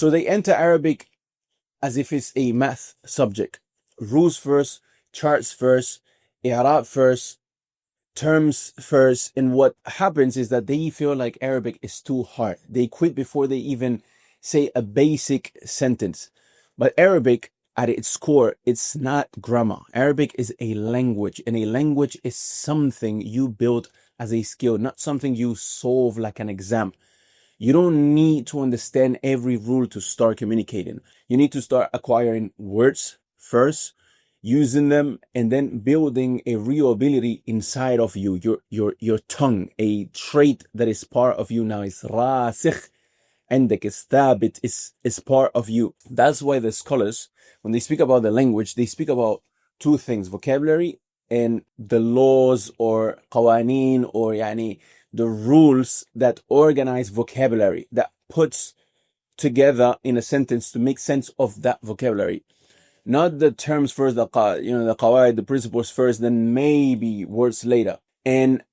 So they enter Arabic as if it's a math subject. Rules first, charts first, i'rab first, terms first. And what happens is that they feel like Arabic is too hard. They quit before they even say a basic sentence. But Arabic, at its core, it's not grammar. Arabic is a language, and a language is something you build as a skill, not something you solve like an exam. You don't need to understand every rule to start communicating. You need to start acquiring words first, using them, and then building a real ability inside of you, your tongue, a trait that is part of you now. Is rasikh عندك, is thabit, is part of you. That's why the scholars, when they speak about the language, they speak about two things: vocabulary and the laws or qawaneen, or yani the rules that organize vocabulary, that puts together in a sentence to make sense of that vocabulary. Not the terms first, the qawaid, the principles first, then maybe words later. And